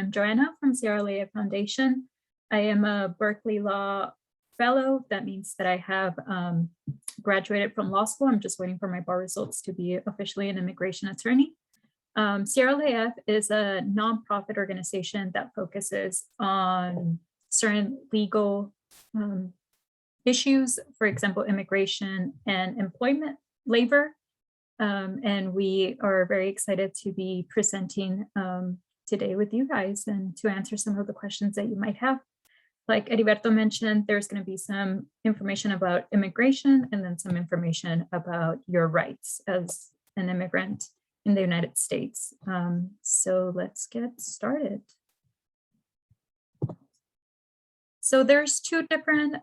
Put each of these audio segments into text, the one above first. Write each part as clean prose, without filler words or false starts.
I'm Joanna from Sierra Leone Foundation. I am a Berkeley Law Fellow. That means that I have graduated from law school. I'm just waiting for my bar results to be officially an immigration attorney. Sierra Leone is a nonprofit organization that focuses on certain legal issues, for example, immigration and employment, labor. And we are very excited to be presenting today with you guys and to answer some of the questions that you might have. Like Heriberto mentioned, there's going to be some information about immigration and then some information about your rights as an immigrant in the United States. So let's get started. So there's two different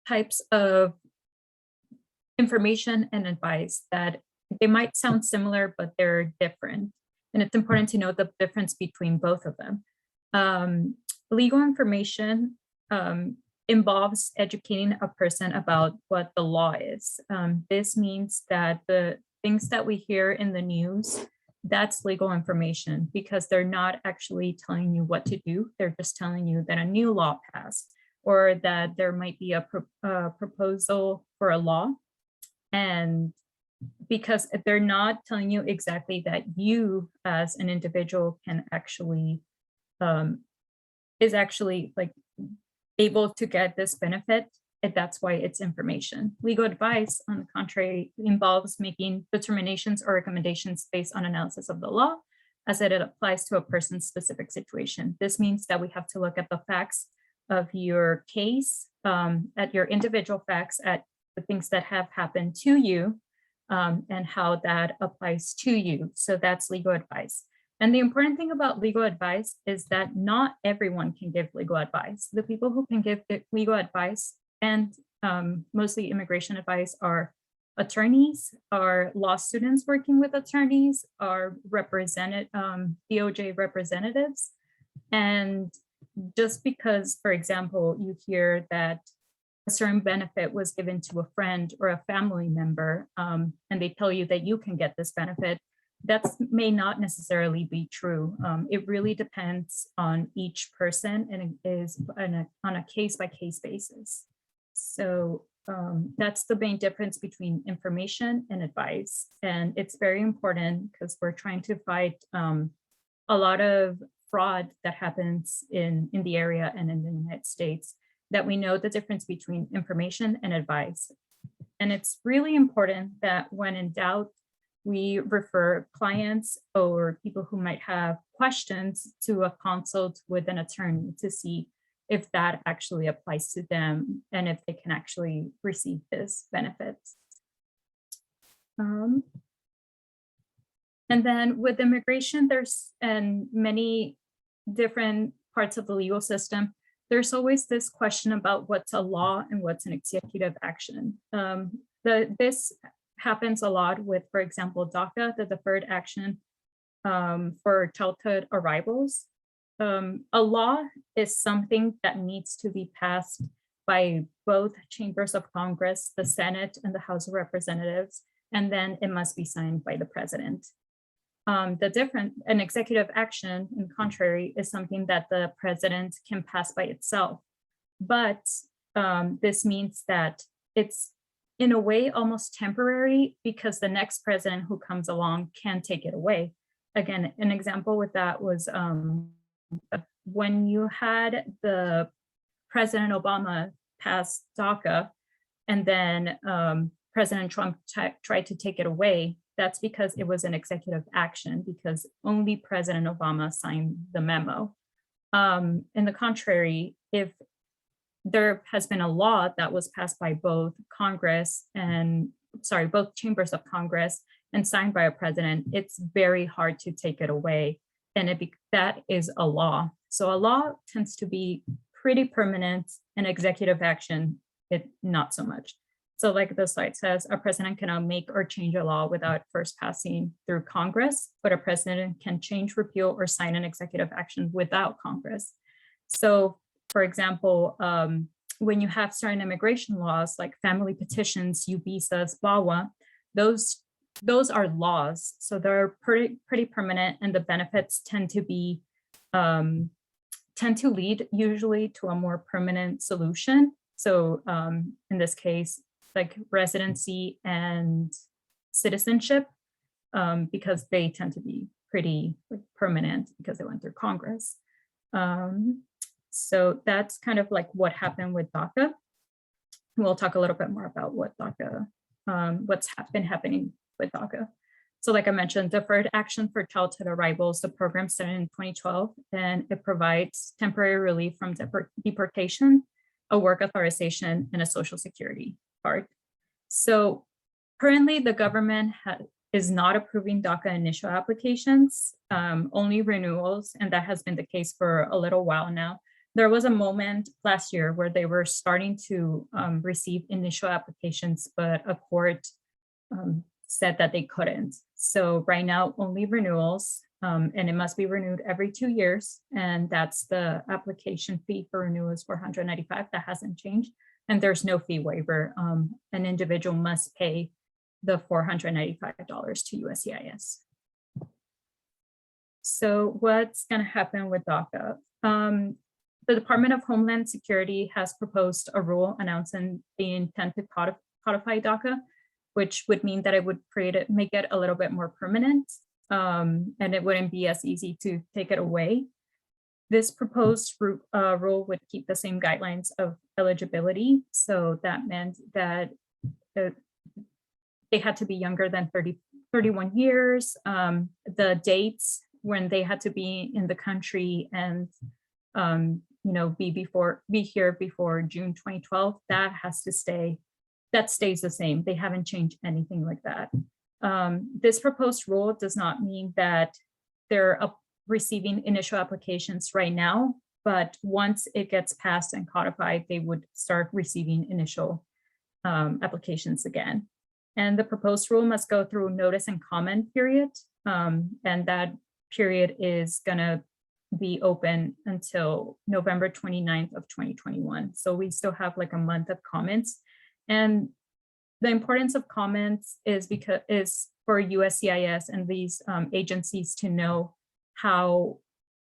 types of information and advice that they might sound similar, but they're different. And it's important to know the difference between both of them. Legal information involves educating a person about what the law is. This means that the things that we hear in the news, that's legal information because they're not actually telling you what to do. They're just telling you that a new law passed or that there might be a proposal for a law. And because they're not telling you exactly that you as an individual can actually, is actually like able to get this benefit, and that's why it's information. Legal advice, on the contrary, involves making determinations or recommendations based on analysis of the law as it applies to a person's specific situation. This means that we have to look at the facts of your case, at your individual facts, at the things that have happened to you, and how that applies to you. So that's legal advice. And the important thing about legal advice is that not everyone can give legal advice. The people who can give legal advice and mostly immigration advice are attorneys, are law students working with attorneys, are DOJ representatives. And just because, for example, you hear that a certain benefit was given to a friend or a family member, and they tell you that you can get this benefit, that may not necessarily be true. It really depends on each person and it is on a case-by-case basis. So that's the main difference between information and advice. And it's very important because we're trying to fight a lot of fraud that happens in the area and in the United States, that we know the difference between information and advice. And it's really important that when in doubt, we refer clients or people who might have questions to a consult with an attorney to see if that actually applies to them and if they can actually receive this benefit. And then with immigration, there's many different parts of the legal system. There's always this question about what's a law and what's an executive action. This happens a lot with, for example, Daca, the deferred action for childhood arrivals. A law is something that needs to be passed by both chambers of Congress, the Senate and the House of Representatives, and then it must be signed by the president. An executive action, in contrary, is something that the president can pass by itself. But this means that it's in a way almost temporary because the next president who comes along can take it away. Again, an example with that was when you had the President Obama pass DACA and then President Trump tried to take it away. That's because it was an executive action because only President Obama signed the memo. In the contrary, if there has been a law that was passed by both both chambers of Congress and signed by a president, it's very hard to take it away. And that is a law. So a law tends to be pretty permanent, and executive action, not so much. So like the slide says, a president cannot make or change a law without first passing through Congress, but a president can change, repeal, or sign an executive action without Congress. So for example, when you have certain immigration laws like family petitions, U visas, VAWA, those are laws. So they're pretty permanent and the benefits tend to be tend to lead usually to a more permanent solution. So in this case, like residency and citizenship, because they tend to be pretty like, permanent because they went through Congress. So that's kind of like what happened with DACA. We'll talk a little bit more about what DACA, what's been happening with DACA. So like I mentioned, Deferred Action for Childhood Arrivals, the program started in 2012, and it provides temporary relief from deportation, a work authorization, and a social security card. So currently the government is not approving DACA initial applications, only renewals, and that has been the case for a little while now. There was a moment last year where they were starting to receive initial applications, but a court said that they couldn't. So right now, only renewals, and it must be renewed every 2 years. And that's the application fee for renewal is $495. That hasn't changed. And there's no fee waiver. An individual must pay the $495 to USCIS. So what's going to happen with DACA? The Department of Homeland Security has proposed a rule announcing the intent to codify DACA, which would mean that it would make it a little bit more permanent, and it wouldn't be as easy to take it away. This proposed rule would keep the same guidelines of eligibility. So that meant that they had to be younger than 31 years, the dates when they had to be in the country and be here before June 2012, that has to stay. That stays the same. They haven't changed anything like that. This proposed rule does not mean that they're receiving initial applications right now, but once it gets passed and codified, they would start receiving initial applications again. And the proposed rule must go through notice and comment period, and that period is gonna be open until November 29th of 2021. So we still have like a month of comments. And the importance of comments is for USCIS and these agencies to know how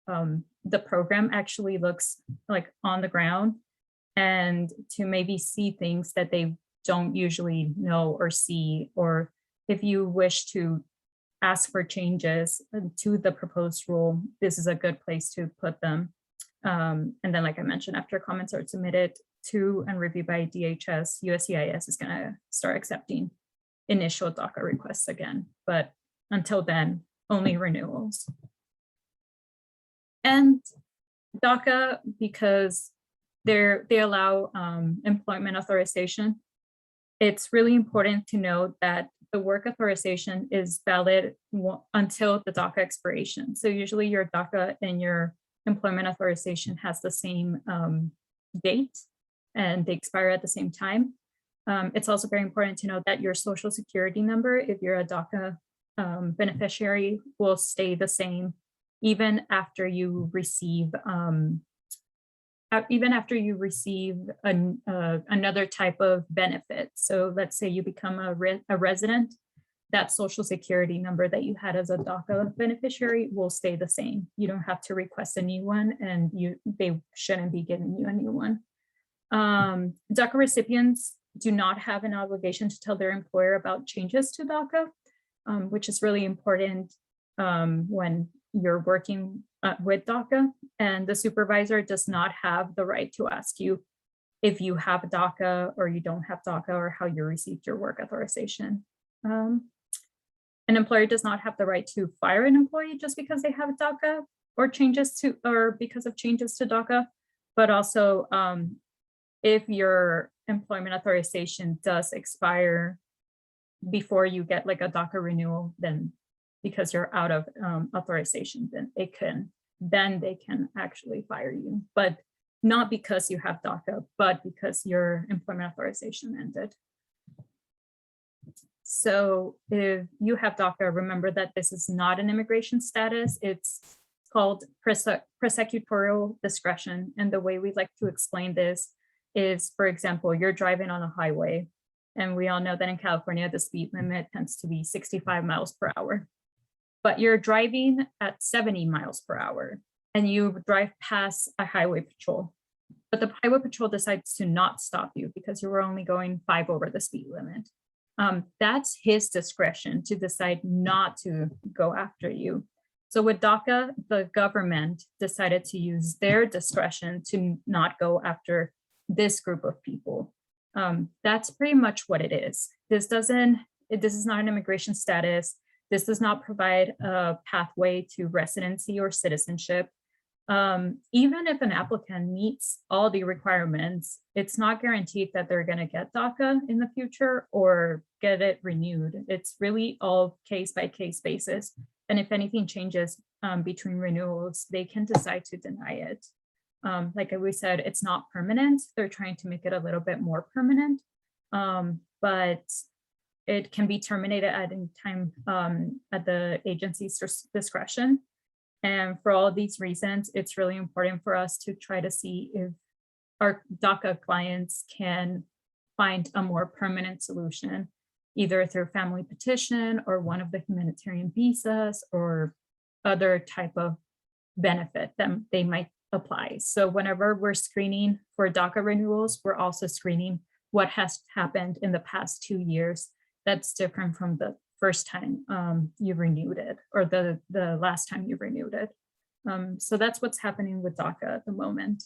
the program actually looks like on the ground, and to maybe see things that they don't usually know or see, or if you wish to ask for changes to the proposed rule, this is a good place to put them. And then, like I mentioned, after comments are submitted to and reviewed by DHS, USCIS is going to start accepting initial DACA requests again. But until then, only renewals. And DACA, because they allow employment authorization, it's really important to note that the work authorization is valid until the DACA expiration. So usually your DACA and your employment authorization has the same date, and they expire at the same time. It's also very important to know that your social security number, if you're a DACA beneficiary, will stay the same even after you receive another type of benefit. So let's say you become a resident, that social security number that you had as a DACA beneficiary will stay the same. You don't have to request a new one, and they shouldn't be giving you a new one. DACA recipients do not have an obligation to tell their employer about changes to DACA, which is really important when you're working with DACA, and the supervisor does not have the right to ask you if you have DACA or you don't have DACA, or how you received your work authorization. An employer does not have the right to fire an employee just because they have DACA or because of changes to DACA, but also if your employment authorization does expire before you get like a DACA renewal, then because you're out of authorization, then they can actually fire you, but not because you have DACA, but because your employment authorization ended. So if you have DACA, remember that this is not an immigration status. It's called prosecutorial discretion. And the way we like to explain this is, for example, you're driving on a highway, and we all know that in California, the speed limit tends to be 65 miles per hour. But you're driving at 70 miles per hour. and you drive past a highway patrol, but the highway patrol decides to not stop you because you were only going 5 over the speed limit. That's his discretion to decide not to go after you. So with Daca, the government decided to use their discretion to not go after this group of people. That's pretty much what it is. This is not an immigration status. This does not provide a pathway to residency or citizenship. Even if an applicant meets all the requirements, it's not guaranteed that they're going to get DACA in the future or get it renewed. It's really all case by case basis. And if anything changes between renewals, they can decide to deny it. Like we said, it's not permanent. They're trying to make it a little bit more permanent, but it can be terminated at any time at the agency's discretion. And for all these reasons, it's really important for us to try to see if our DACA clients can find a more permanent solution, either through family petition or one of the humanitarian visas or other type of benefit that they might apply. So whenever we're screening for DACA renewals, we're also screening what has happened in the past 2 years that's different from the first time you renewed it or the last time you renewed it. So that's what's happening with DACA at the moment.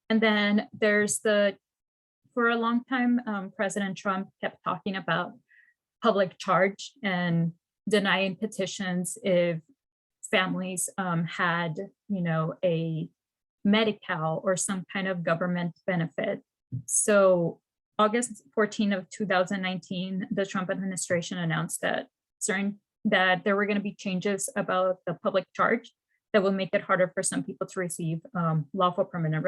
And then there's for a long time, President Trump kept talking about public charge and denying petitions if families had, a Medi-Cal or some kind of government benefit. So August 14 of 2019, the Trump administration announced that there were going to be changes about the public charge that will make it harder for some people to receive lawful permanent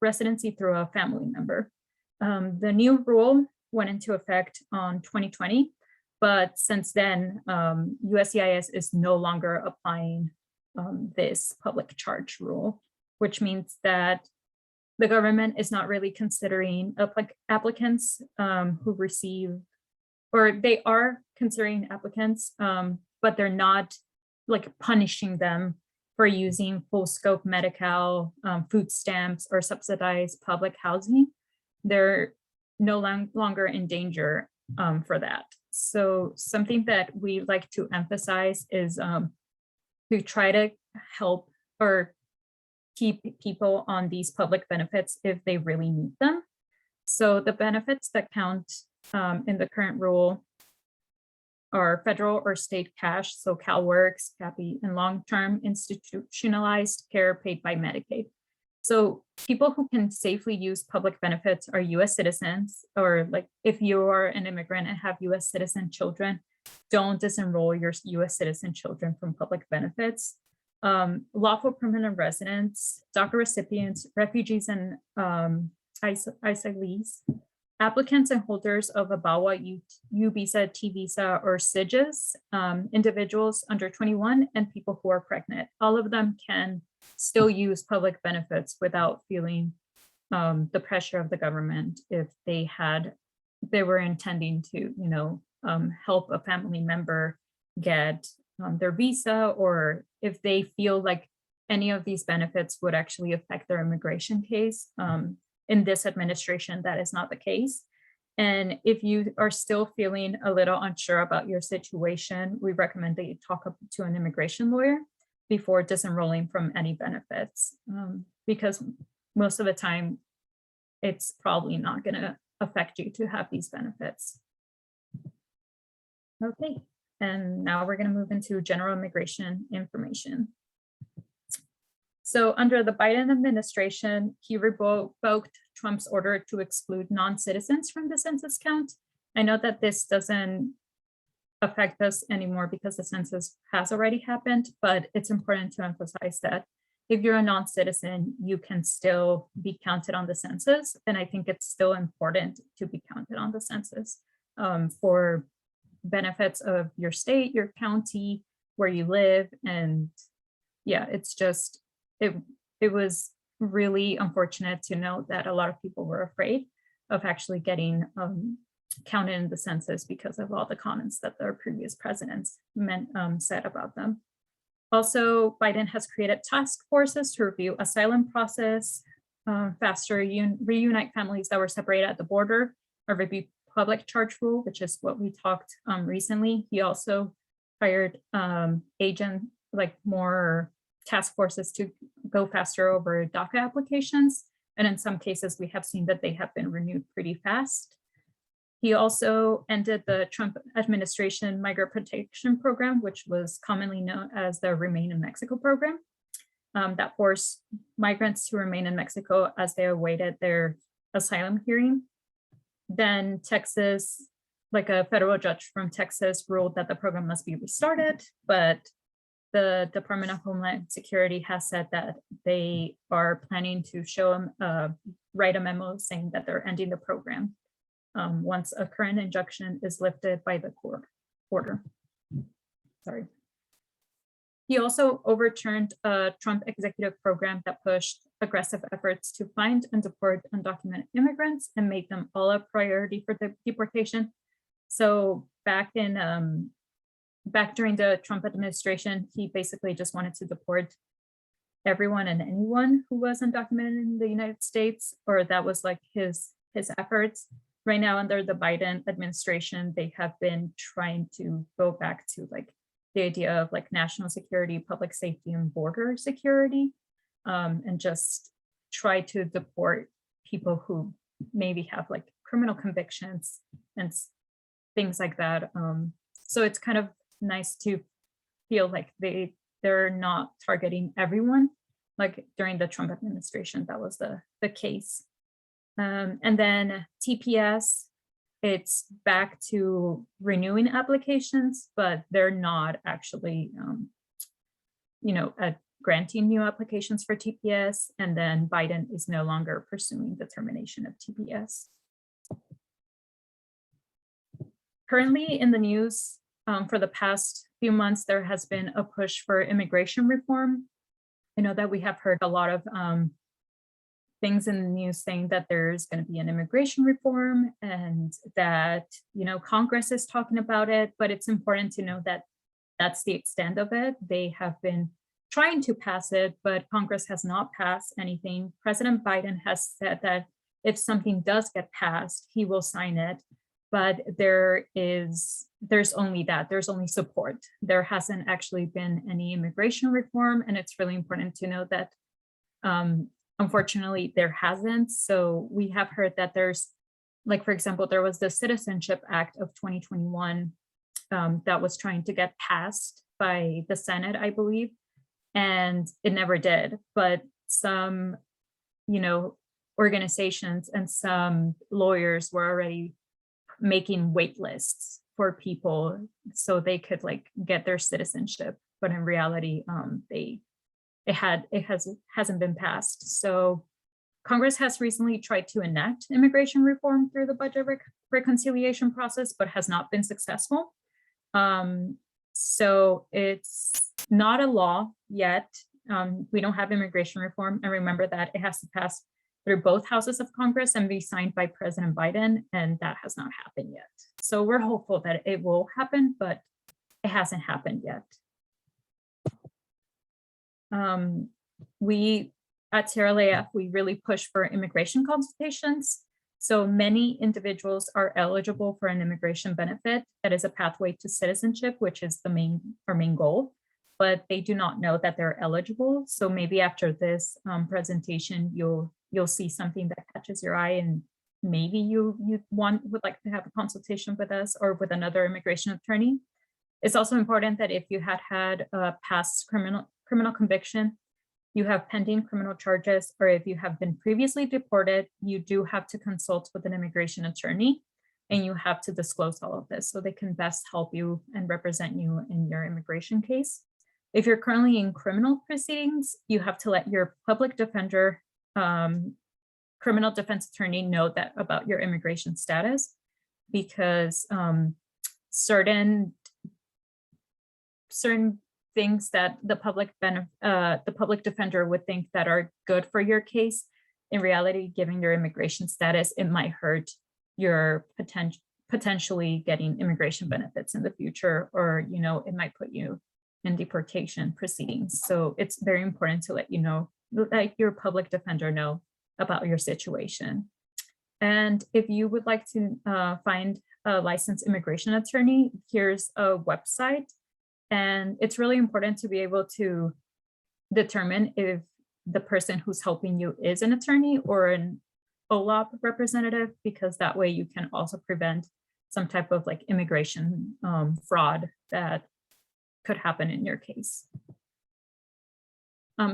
residency through a family member. The new rule went into effect on 2020, but since then, USCIS is no longer applying this public charge rule, which means that the government is not really considering applicants who receive, or they are considering applicants, but they're not punishing them for using full scope Medi-Cal, food stamps, or subsidized public housing. They're no longer in danger for that. So something that we like to emphasize is to try to help or keep people on these public benefits if they really need them. So the benefits that count in the current rule are federal or state cash, so CalWORKs, CAPI, and long-term institutionalized care paid by Medicaid. So people who can safely use public benefits are US citizens, or if you are an immigrant and have US citizen children, don't disenroll your US citizen children from public benefits. Lawful permanent residents, DACA recipients, refugees, and asylees, applicants and holders of a BAWA, U visa, T visa, or SIGIS, individuals under 21, and people who are pregnant. All of them can still use public benefits without feeling the pressure of the government if they were intending to, help a family member get their visa, or if they feel like any of these benefits would actually affect their immigration case. In this administration, that is not the case. And if you are still feeling a little unsure about your situation, we recommend that you talk to an immigration lawyer before disenrolling from any benefits, because most of the time, it's probably not going to affect you to have these benefits. Okay, and now we're going to move into general immigration information. So under the Biden administration, he revoked Trump's order to exclude non-citizens from the census count. I know that this doesn't affect us anymore because the census has already happened, but it's important to emphasize that if you're a non-citizen, you can still be counted on the census. And I think it's still important to be counted on the census for benefits of your state, your county, where you live. And yeah, it's just, it was really unfortunate to know that a lot of people were afraid of actually getting counted in the census because of all the comments that their previous presidents said about them. Also, Biden has created task forces to review asylum process, faster reunite families that were separated at the border, or review public charge rule, which is what we talked recently. He also hired more task forces to go faster over Daca applications. And in some cases, we have seen that they have been renewed pretty fast. He also ended the Trump administration migrant protection program, which was commonly known as the Remain in Mexico program, that forced migrants to remain in Mexico as they awaited their asylum hearing. Then Texas, like a federal judge from Texas, ruled that the program must be restarted, but the Department of Homeland Security has said that they are planning to write a memo saying that they're ending the program once a current injunction is lifted by the court order. Sorry. He also overturned a Trump executive program that pushed aggressive efforts to find and deport undocumented immigrants and made them all a priority for the deportation. So back during the Trump administration, he basically just wanted to deport everyone and anyone who was undocumented in the United States, or that was like his efforts. Right now, under the Biden administration, they have been trying to go back to like the idea of like national security, public safety, and border security, and just try to deport people who maybe have like criminal convictions and things like that. So it's kind of nice to feel like they're not targeting everyone, like during the Trump administration, that was the case. And then TPS, it's back to renewing applications, but they're not actually, granting new applications for TPS. And then Biden is no longer pursuing the termination of TPS. Currently in the news for the past few months, there has been a push for immigration reform. I know that we have heard a lot of things in the news saying that there's going to be an immigration reform and that, Congress is talking about it, but it's important to know that that's the extent of it. They have been trying to pass it, but Congress has not passed anything. President Biden has said that if something does get passed, he will sign it, but there's only that, there's only support. There hasn't actually been any immigration reform, and it's really important to know that unfortunately, there hasn't. So we have heard that there's, like, for example, there was the Citizenship Act of 2021 that was trying to get passed by the Senate, I believe, and it never did. But some, organizations and some lawyers were already making wait lists for people so they could like get their citizenship. But in reality, it hasn't been passed. So Congress has recently tried to enact immigration reform through the budget reconciliation process, but has not been successful. So it's not a law yet. We don't have immigration reform. And remember that it has to pass through both houses of Congress and be signed by President Biden. And that has not happened yet. So we're hopeful that it will happen, but it hasn't happened yet. We at CRLAF, we really push for immigration consultations. So many individuals are eligible for an immigration benefit that is a pathway to citizenship, which is our main goal, but they do not know that they're eligible. So maybe after this presentation, you'll see something that catches your eye, and maybe you would like to have a consultation with us or with another immigration attorney. It's also important that if you had a past criminal conviction, you have pending criminal charges, or if you have been previously deported, you do have to consult with an immigration attorney, and you have to disclose all of this so they can best help you and represent you in your immigration case. If you're currently in criminal proceedings, you have to let your public defender, criminal defense attorney know that about your immigration status, because certain things that the public defender would think that are good for your case, in reality, given your immigration status, it might hurt your potentially getting immigration benefits in the future, or it might put you and deportation proceedings. So it's very important to let you know, like your public defender know about your situation. And if you would like to find a licensed immigration attorney, here's a website. And it's really important to be able to determine if the person who's helping you is an attorney or an OLAP representative, because that way you can also prevent some type of like immigration fraud that could happen in your case.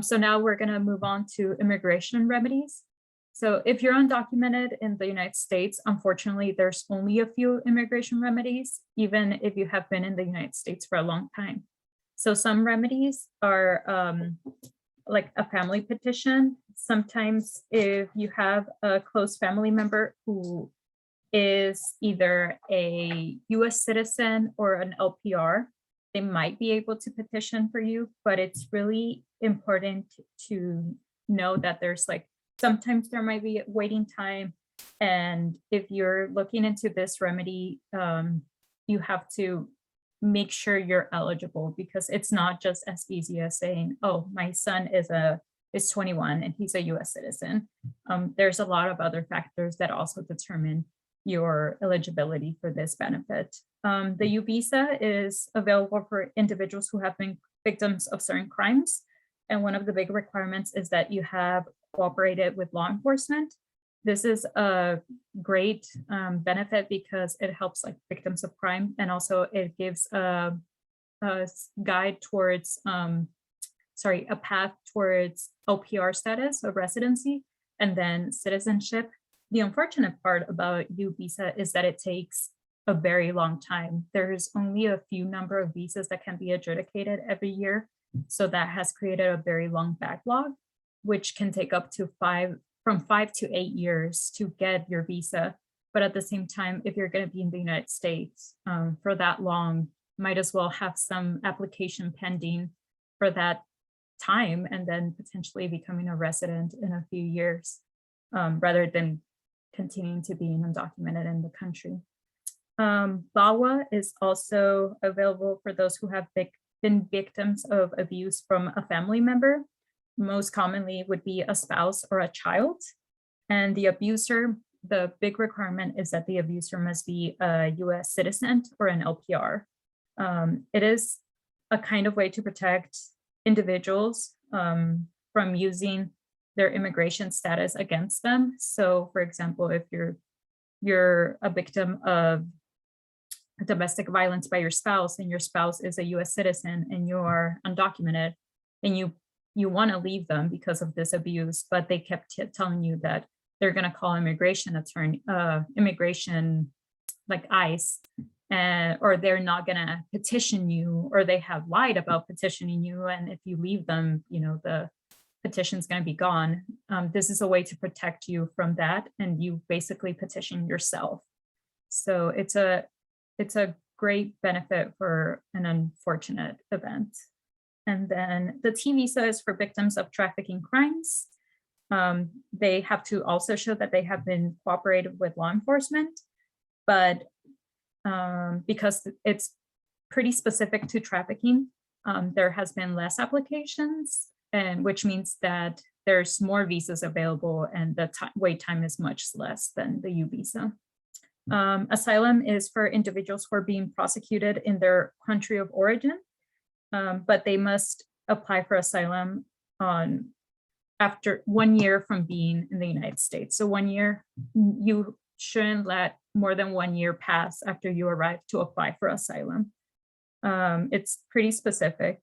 So now we're going to move on to immigration remedies. So if you're undocumented in the United States, unfortunately, there's only a few immigration remedies, even if you have been in the United States for a long time. So some remedies are like a family petition. Sometimes if you have a close family member who is either a US citizen or an LPR, they might be able to petition for you, but it's really important to know that there's like, sometimes there might be a waiting time. And if you're looking into this remedy, you have to make sure you're eligible, because it's not just as easy as saying, oh, my son is 21 and he's a US citizen. There's a lot of other factors that also determine your eligibility for this benefit. The U visa is available for individuals who have been victims of certain crimes. And one of the big requirements is that you have cooperated with law enforcement. This is a great benefit because it helps like victims of crime, and also it gives a guide towards, a path towards LPR status of residency and then citizenship. The unfortunate part about U visa is that it takes a very long time. There's only a few number of visas that can be adjudicated every year. So that has created a very long backlog, which can take up to from 5 to 8 years to get your visa. But at the same time, if you're going to be in the United States for that long, might as well have some application pending for that time and then potentially becoming a resident in a few years, rather than continuing to be undocumented in the country. VAWA is also available for those who have been victims of abuse from a family member. Most commonly would be a spouse or a child. And the abuser, the big requirement is that the abuser must be a US citizen or an LPR. It is a kind of way to protect individuals from using their immigration status against them. So for example, if you're a victim of domestic violence by your spouse and your spouse is a US citizen and you are undocumented and you want to leave them because of this abuse, but they kept telling you that they're going to call immigration like ICE, or they're not going to petition you, or they have lied about petitioning you. And if you leave them, the petition's going to be gone. This is a way to protect you from that. And you basically petition yourself. So it's a great benefit for an unfortunate event. And then the T visa is for victims of trafficking crimes. They have to also show that they have been cooperative with law enforcement, but because it's pretty specific to trafficking, there has been less applications, and which means that there's more visas available and the wait time is much less than the U visa. Asylum is for individuals who are being prosecuted in their country of origin, but they must apply for asylum after 1 year from being in the United States. So 1 year, you shouldn't let more than 1 year pass after you arrive to apply for asylum. It's pretty specific.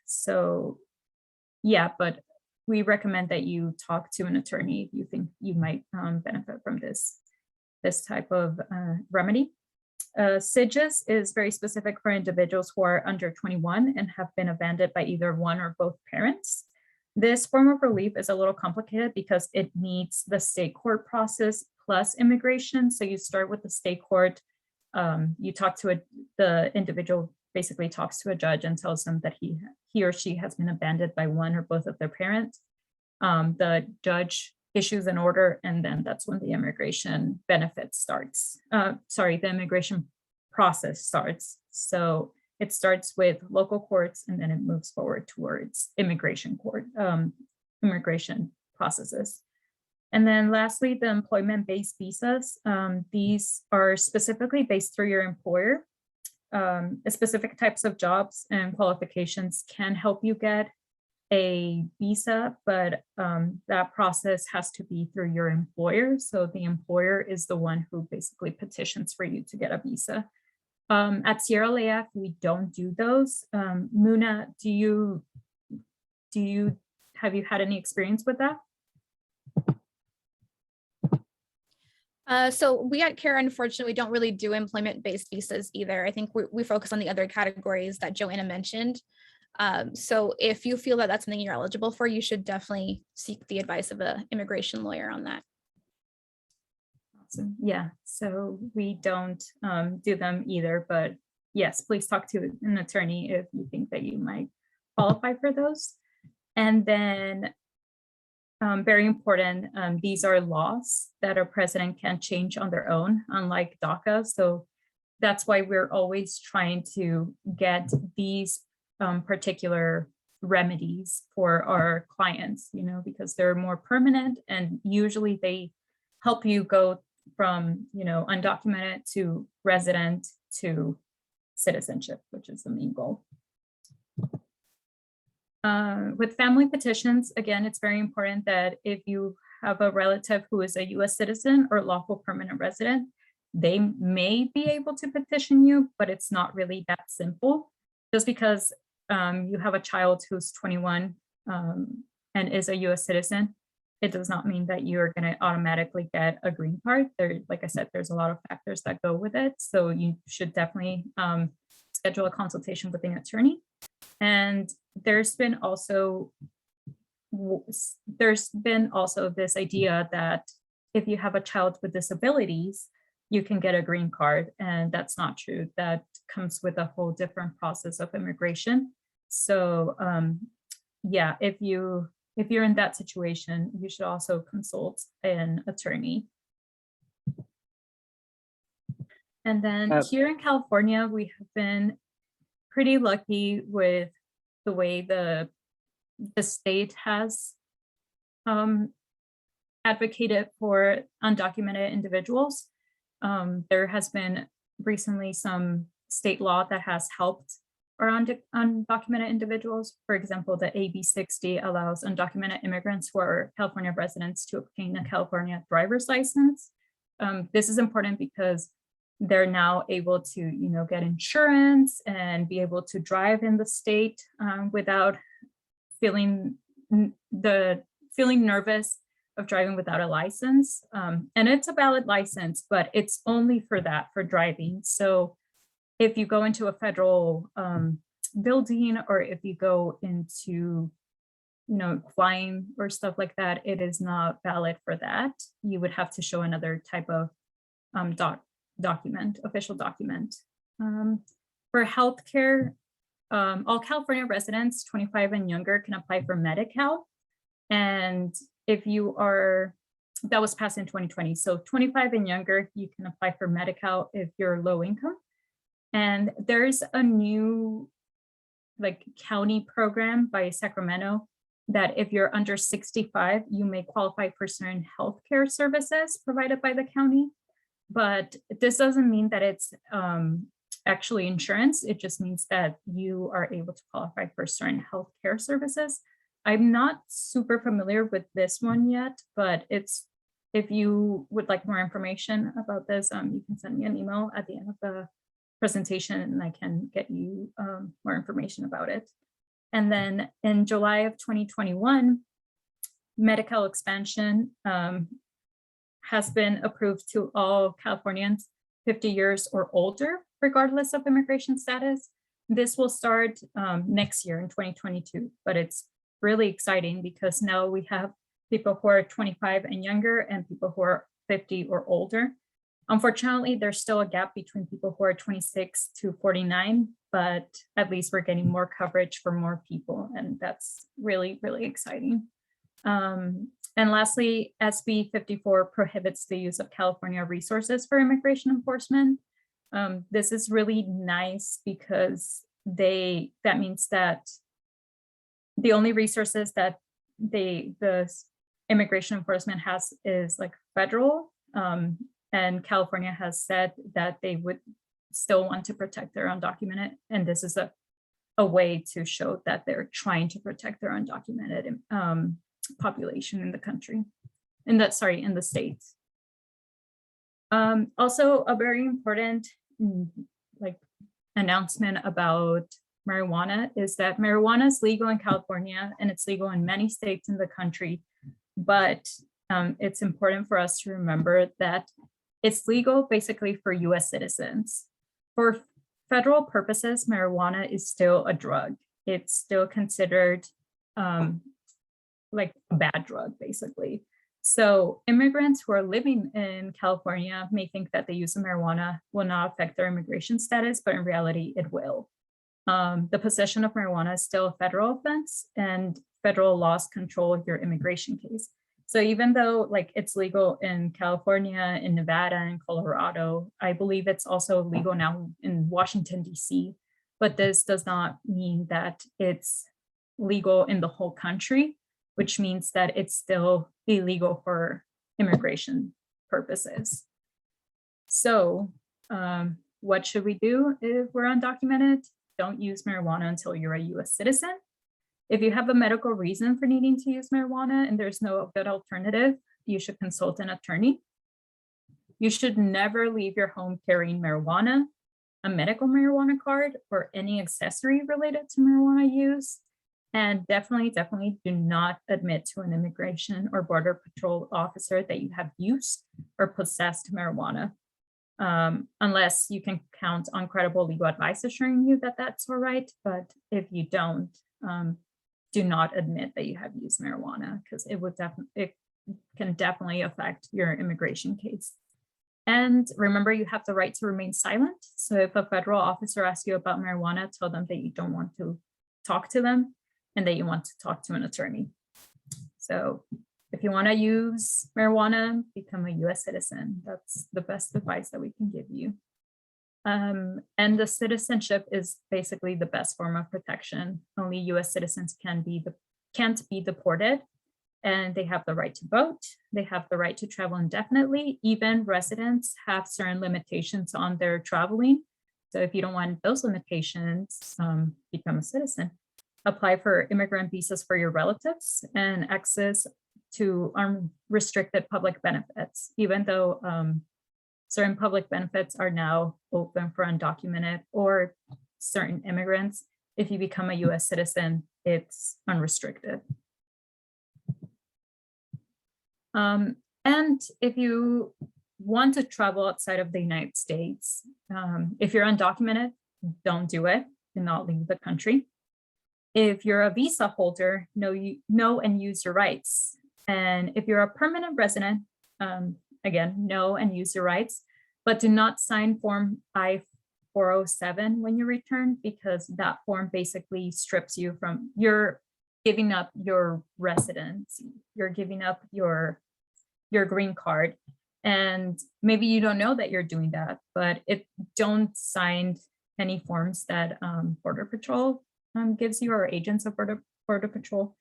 So yeah, but we recommend that you talk to an attorney if you think you might benefit from this type of remedy. SIGIS is very specific for individuals who are under 21 and have been abandoned by either one or both parents. This form of relief is a little complicated because it needs the state court process plus immigration. So you start with the state court, you talk to the individual basically talks to a judge and tells them that he or she has been abandoned by one or both of their parents. The judge issues an order, and then that's when the immigration benefit starts. The immigration process starts. So it starts with local courts and then it moves forward towards immigration processes. And then lastly, the employment-based visas. These are specifically based through your employer. Specific types of jobs and qualifications can help you get a visa, but that process has to be through your employer. So the employer is the one who basically petitions for you to get a visa. At Sierra Leone, we don't do those. Muna, have you had any experience with that? So we at CARE, unfortunately, don't really do employment-based visas either. I think we focus on the other categories that Joanna mentioned. So if you feel that that's something you're eligible for, you should definitely seek the advice of an immigration lawyer on that. Awesome. Yeah, so we don't do them either, but yes, please talk to an attorney if you think that you might qualify for those. And then very important, these are laws that a president can change on their own, unlike Daca. So that's why we're always trying to get these particular remedies for our clients, because they're more permanent and usually they help you go from, undocumented to resident to citizenship, which is the main goal. With family petitions, again, it's very important that if you have a relative who is a US citizen or lawful permanent resident, they may be able to petition you, but it's not really that simple. Just because you have a child who's 21 and is a US citizen, it does not mean that you're going to automatically get a green card. There, like I said, there's a lot of factors that go with it. So you should definitely schedule a consultation with an attorney. And there's been also this idea that if you have a child with disabilities, you can get a green card, and that's not true. That comes with a whole different process of immigration. So yeah, if you're in that situation, you should also consult an attorney. And then here in California, we have been pretty lucky with the way the state has advocated for undocumented individuals. There has been recently some state law that has helped our undocumented individuals. For example, the AB 60 allows undocumented immigrants who are California residents to obtain a California driver's license. This is important because they're now able to, get insurance and be able to drive in the state without feeling nervous of driving without a license. And it's a valid license, but it's only for driving. So if you go into a federal building, or if you go into, flying or stuff like that, it is not valid for that. You would have to show another type of official document. For healthcare, all California residents 25 and younger can apply for Medi-Cal. And if you are, that was passed in 2020. So 25 and younger, you can apply for Medi-Cal if you're low income. And there's a new county program by Sacramento that if you're under 65, you may qualify for certain healthcare services provided by the county. But this doesn't mean that it's actually insurance. It just means that you are able to qualify for certain healthcare services. I'm not super familiar with this one yet, but if you would like more information about this, you can send me an email at the end of the presentation and I can get you more information about it. And then in July of 2021, Medi-Cal expansion has been approved to all Californians 50 years or older, regardless of immigration status. This will start next year in 2022, but it's really exciting because now we have people who are 25 and younger and people who are 50 or older. Unfortunately, there's still a gap between people who are 26 to 49, but at least we're getting more coverage for more people, and that's really, really exciting. And lastly, SB 54 prohibits the use of California resources for immigration enforcement. This is really nice because that means that the only resources that the immigration enforcement has is like federal, and California has said that they would still want to protect their undocumented, and this is a way to show that they're trying to protect their undocumented population in the country, in the states. Also, a very important announcement about marijuana is that marijuana is legal in California and it's legal in many states in the country, but it's important for us to remember that it's legal basically for US citizens. For federal purposes, marijuana is still a drug. It's still considered like a bad drug, basically. So immigrants who are living in California may think that the use of marijuana will not affect their immigration status, but in reality, it will. The possession of marijuana is still a federal offense, and federal laws control your immigration case. So even though like it's legal in California, in Nevada, and Colorado, I believe it's also legal now in Washington, DC, but this does not mean that it's legal in the whole country, which means that it's still illegal for immigration purposes. So what should we do if we're undocumented? Don't use marijuana until you're a US citizen. If you have a medical reason for needing to use marijuana and there's no good alternative, you should consult an attorney. You should never leave your home carrying marijuana, a medical marijuana card, or any accessory related to marijuana use. And definitely do not admit to an immigration or border patrol officer that you have used or possessed marijuana, unless you can count on credible legal advice assuring you that that's all right. But if you don't, do not admit that you have used marijuana, because it can definitely affect your immigration case. And remember, you have the right to remain silent. So if a federal officer asks you about marijuana, tell them that you don't want to talk to them and that you want to talk to an attorney. So if you want to use marijuana, become a US citizen. That's the best advice that we can give you. And the citizenship is basically the best form of protection. Only US citizens can't be deported, and they have the right to vote. They have the right to travel indefinitely. Even residents have certain limitations on their traveling. So if you don't want those limitations, become a citizen. Apply for immigrant visas for your relatives and access to unrestricted public benefits, even though certain public benefits are now open for undocumented or certain immigrants. If you become a US citizen, it's unrestricted. And if you want to travel outside of the United States, if you're undocumented, don't do it. Do not leave the country. If you're a visa holder, know and use your rights. And if you're a permanent resident, again, know and use your rights, but do not sign Form I-407 when you return, because that form basically strips you from, you're giving up your residency, you're giving up your green card. And maybe you don't know that you're doing that, but don't sign any forms that Border Patrol gives you, or agents of Border Patrol,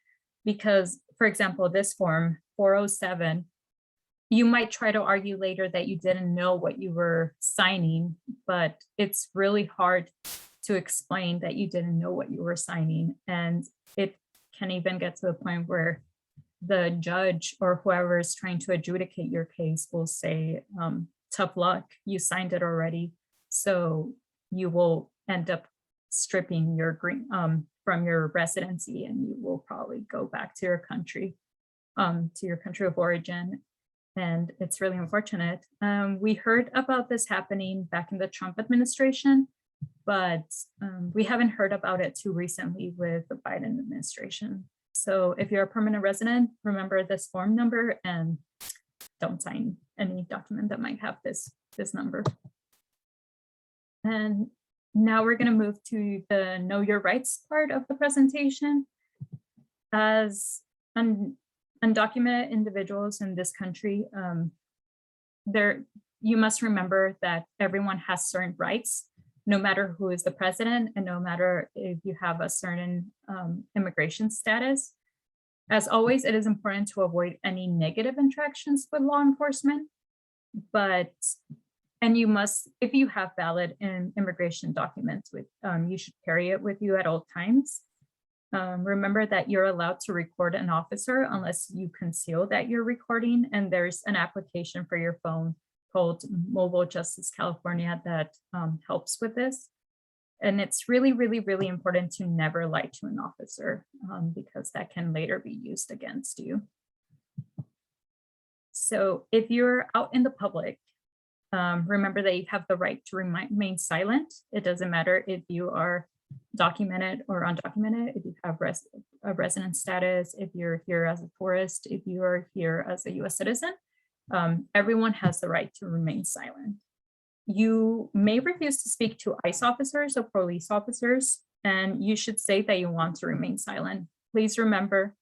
because, for example, this form 407, you might try to argue later that you didn't know what you were signing, but it's really hard to explain that you didn't know what you were signing. And it can even get to the point where the judge or whoever is trying to adjudicate your case will say, tough luck, you signed it already. So you will end up stripping your green from your residency, and you will probably go back to your country of origin. And it's really unfortunate. We heard about this happening back in the Trump administration, but we haven't heard about it too recently with the Biden administration. So if you're a permanent resident, remember this form number and don't sign any document that might have this number. And now we're going to move to the Know Your Rights part of the presentation. As undocumented individuals in this country, you must remember that everyone has certain rights, no matter who is the president and no matter if you have a certain immigration status. As always, it is important to avoid any negative interactions with law enforcement, and you must, if you have valid immigration documents with, you should carry it with you at all times. Remember that you're allowed to record an officer unless you conceal that you're recording, and there's an application for your phone called Mobile Justice California that helps with this. And it's really, really, really important to never lie to an officer because that can later be used against you. So if you're out in the public, remember that you have the right to remain silent. It doesn't matter if you are documented or undocumented, if you have a resident status, if you're here as a tourist, if you are here as a US citizen, everyone has the right to remain silent. You may refuse to speak to ICE officers or police officers, and you should say that you want to remain silent. Please remember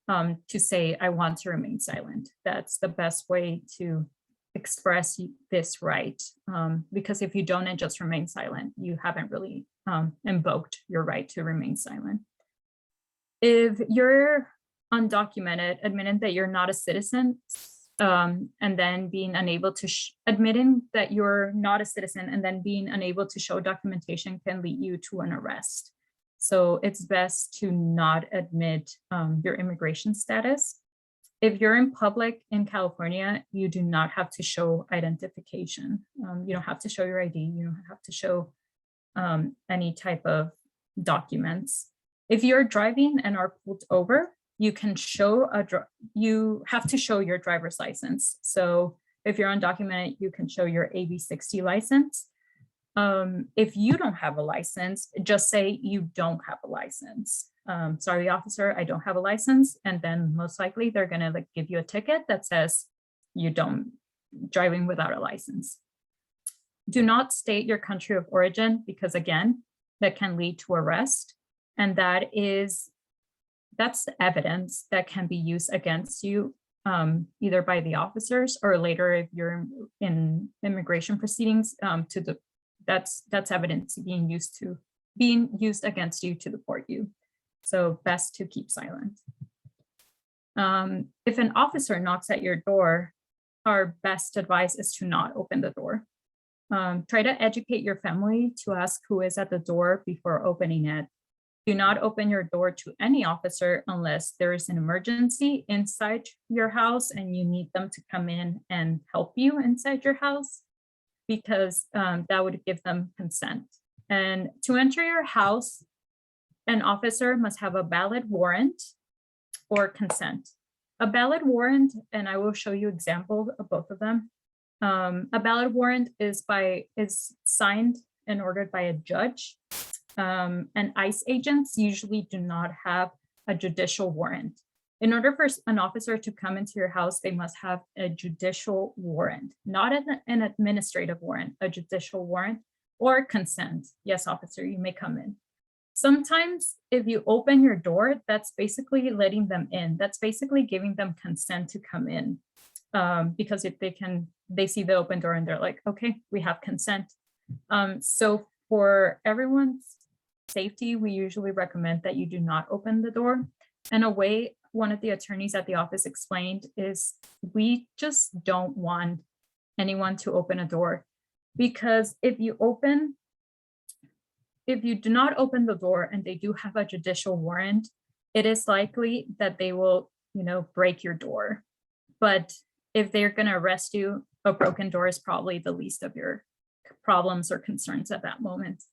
to say, I want to remain silent. That's the best way to express this right, because if you don't and just remain silent, you haven't really invoked your right to remain silent. If you're undocumented, admitting that you're not a citizen, and then being unable to admitting that you're not a citizen and then being unable to show documentation can lead you to an arrest. So it's best to not admit your immigration status. If you're in public in California, you do not have to show identification. You don't have to show your ID. You don't have to show any type of documents. If you're driving and are pulled over, you can show you have to show your driver's license. So if you're undocumented, you can show your AB60 license. If you don't have a license, just say you don't have a license. Sorry, officer, I don't have a license. And then most likely they're gonna give you a ticket that says you don't driving without a license. Do not state your country of origin because again, that can lead to arrest. And that's evidence that can be used against you either by the officers or later if you're in immigration proceedings that's evidence being used against you to deport you. So best to keep silent. If an officer knocks at your door, our best advice is to not open the door. Try to educate your family to ask who is at the door before opening it. Do not open your door to any officer unless there is an emergency inside your house and you need them to come in and help you inside your house, because that would give them consent. And to enter your house, an officer must have a valid warrant or consent. A valid warrant, and I will show you examples of both of them. A valid warrant is signed and ordered by a judge. And ICE agents usually do not have a judicial warrant. In order for an officer to come into your house, they must have a judicial warrant, not an administrative warrant, a judicial warrant or consent. Yes, officer, you may come in. Sometimes if you open your door, that's basically letting them in. That's basically giving them consent to come in. Because if they see the open door and they're like, okay, we have consent. So for everyone's safety, we usually recommend that you do not open the door. And a way one of the attorneys at the office explained is we just don't want anyone to open a door, because if you do not open the door and they do have a judicial warrant, it is likely that they will, break your door. But if they're going to arrest you, a broken door is probably the least of your problems or concerns at that moment.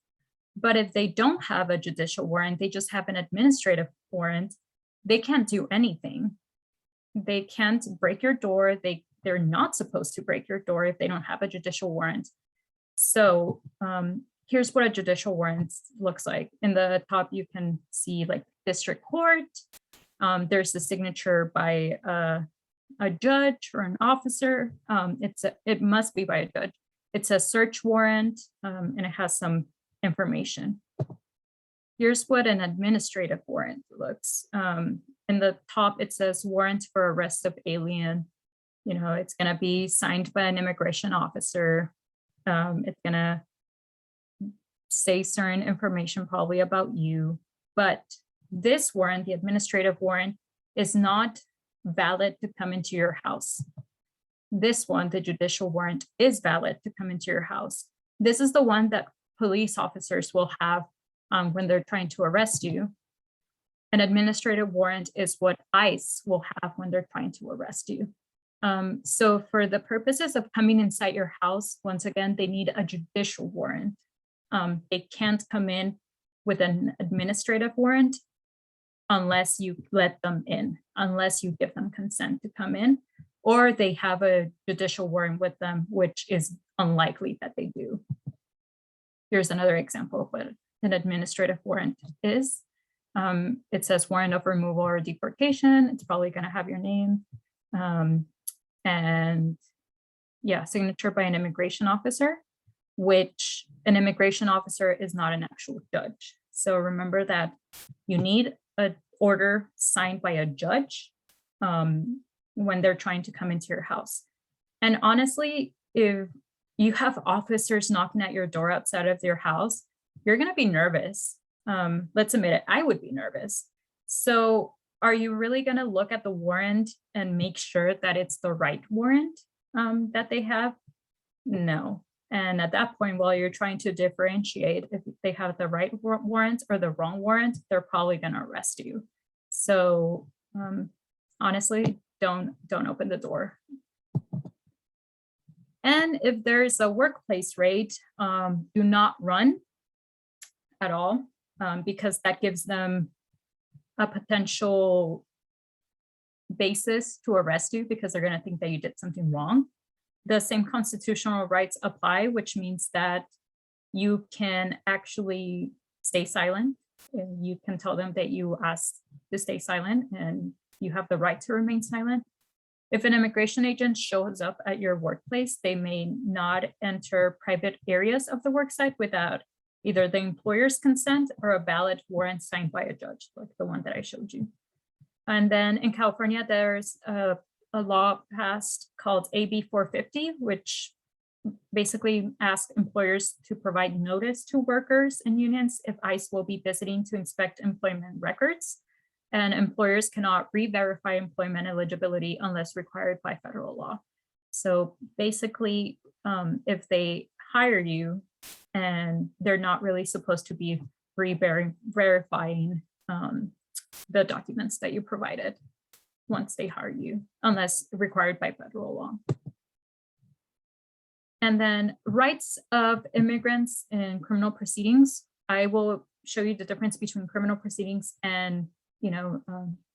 But if they don't have a judicial warrant, they just have an administrative warrant, they can't do anything. They can't break your door. They're not supposed to break your door if they don't have a judicial warrant. So here's what a judicial warrant looks like. In the top, you can see district court. There's the signature by a judge or an officer. It must be by a judge. It's a search warrant and it has some information. Here's what an administrative warrant looks. In the top, it says warrant for arrest of alien. It's going to be signed by an immigration officer. It's going to say certain information probably about you, but this warrant, the administrative warrant, is not valid to come into your house. This one, the judicial warrant, is valid to come into your house. This is the one that police officers will have when they're trying to arrest you. An administrative warrant is what ICE will have when they're trying to arrest you. So for the purposes of coming inside your house, once again, they need a judicial warrant. They can't come in with an administrative warrant unless you let them in, unless you give them consent to come in, or they have a judicial warrant with them, which is unlikely that they do. Here's another example of what an administrative warrant is. It says warrant of removal or deportation. It's probably going to have your name. And yeah, signature by an immigration officer, which an immigration officer is not an actual judge. So remember that you need an order signed by a judge when they're trying to come into your house. And honestly, if you have officers knocking at your door outside of your house, you're going to be nervous. Let's admit it, I would be nervous. So are you really going to look at the warrant and make sure that it's the right warrant that they have? No. And at that point, while you're trying to differentiate if they have the right warrant or the wrong warrant, they're probably going to arrest you. So honestly, don't open the door. And if there's a workplace raid, do not run at all, because that gives them a potential basis to arrest you, because they're going to think that you did something wrong. The same constitutional rights apply, which means that you can actually stay silent. You can tell them that you asked to stay silent and you have the right to remain silent. If an immigration agent shows up at your workplace, they may not enter private areas of the worksite without either the employer's consent or a valid warrant signed by a judge, like the one that I showed you. And then in California, there's a law passed called AB 450, which basically asks employers to provide notice to workers and unions if ICE will be visiting to inspect employment records. And employers cannot re-verify employment eligibility unless required by federal law. So basically, if they hire you and they're not really supposed to be re-verifying the documents that you provided once they hire you, unless required by federal law. And then rights of immigrants in criminal proceedings. I will show you the difference between criminal proceedings and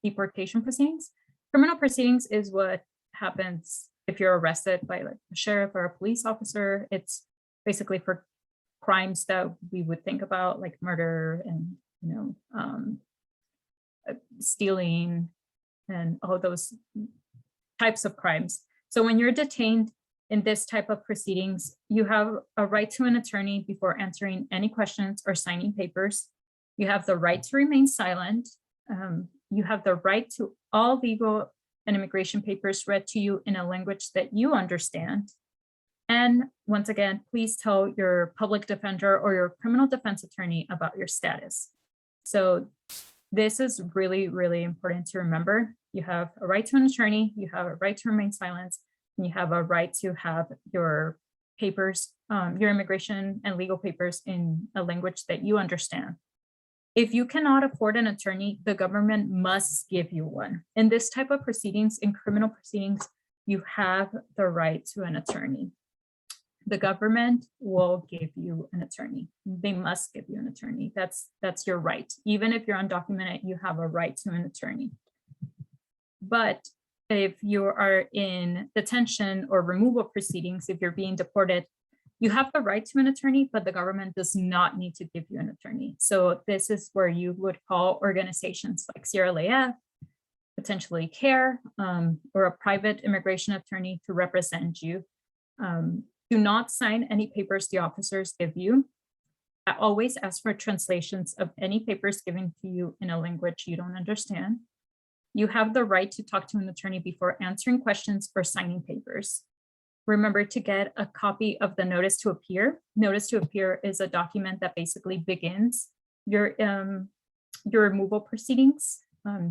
deportation proceedings. Criminal proceedings is what happens if you're arrested by like a sheriff or a police officer. It's basically for crimes that we would think about, like murder and stealing and all those types of crimes. So when you're detained in this type of proceedings, you have a right to an attorney before answering any questions or signing papers. You have the right to remain silent. You have the right to all legal and immigration papers read to you in a language that you understand. And once again, please tell your public defender or your criminal defense attorney about your status. So this is really, really important to remember. You have a right to an attorney, you have a right to remain silent, and you have a right to have your papers, your immigration and legal papers in a language that you understand. If you cannot afford an attorney, the government must give you one. In this type of proceedings, in criminal proceedings, you have the right to an attorney. The government will give you an attorney. They must give you an attorney. That's your right. Even if you're undocumented, you have a right to an attorney. But if you are in detention or removal proceedings, if you're being deported, you have the right to an attorney, but the government does not need to give you an attorney. So this is where you would call organizations like CRLAF, potentially CARE, or a private immigration attorney to represent you. Do not sign any papers the officers give you. I always ask for translations of any papers given to you in a language you don't understand. You have the right to talk to an attorney before answering questions or signing papers. remember to get a copy of the notice to appear. Notice to appear is a document that basically begins your removal proceedings.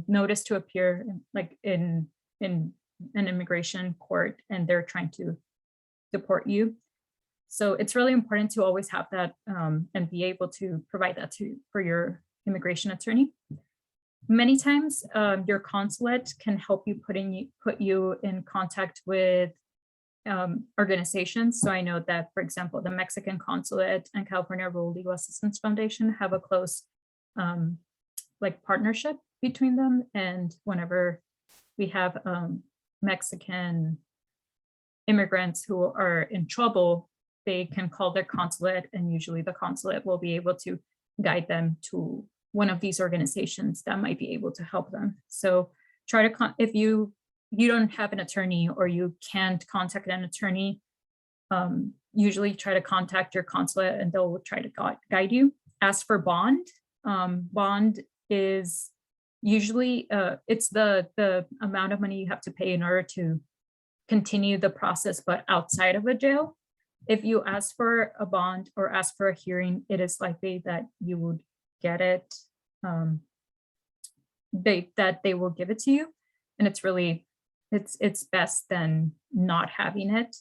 Notice to appear like in an immigration court, and they're trying to deport you. So it's really important to always have that and be able to provide that for your immigration attorney. Many times your consulate can help you put you in contact with organizations. So I know that, for example, the Mexican consulate and California Rural Legal Assistance Foundation have a close like partnership between them. And whenever we have Mexican immigrants who are in trouble, they can call their consulate, and usually the consulate will be able to guide them to one of these organizations that might be able to help them. So try to, if you don't have an attorney or you can't contact an attorney, usually try to contact your consulate and they'll try to guide you. Ask for bond. Bond is usually, it's the amount of money you have to pay in order to continue the process, but outside of a jail. If you ask for a bond or ask for a hearing, it is likely that you would get it, that they will give it to you. And it's really, it's best than not having it.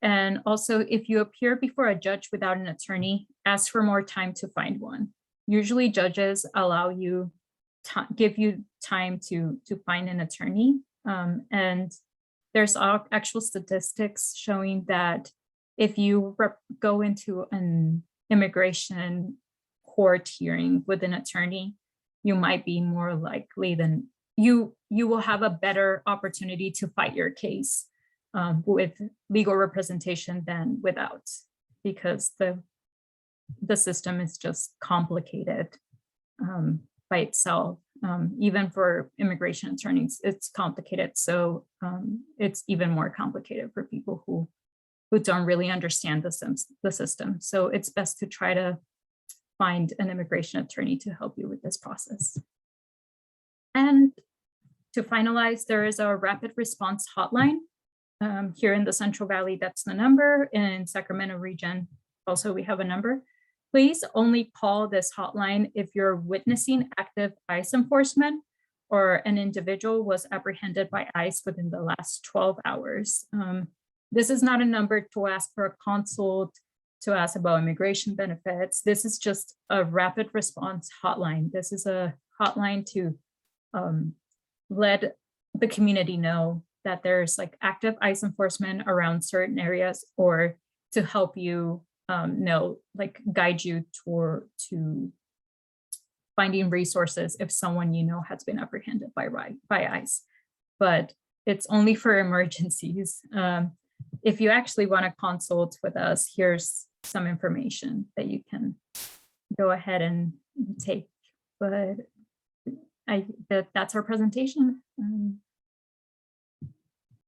And also, if you appear before a judge without an attorney, ask for more time to find one. Usually judges allow you, give you time to find an attorney. And there's actual statistics showing that if you go into an immigration court hearing with an attorney, you might be more likely than you will have a better opportunity to fight your case with legal representation than without, because the system is just complicated by itself. Even for immigration attorneys, it's complicated. So it's even more complicated for people who don't really understand the system. So it's best to try to find an immigration attorney to help you with this process. And to finalize, there is a rapid response hotline here in the Central Valley. That's the number. In Sacramento region, also we have a number. Please only call this hotline if you're witnessing active ICE enforcement or an individual was apprehended by ICE within the last 12 hours. This is not a number to ask for a consult, to ask about immigration benefits. This is just a rapid response hotline. This is a hotline to let the community know that there's like active ICE enforcement around certain areas, or to help you know, like guide you to finding resources if someone you know has been apprehended by ICE. But it's only for emergencies. If you actually want to consult with us, here's some information that you can go ahead and take. But that's our presentation.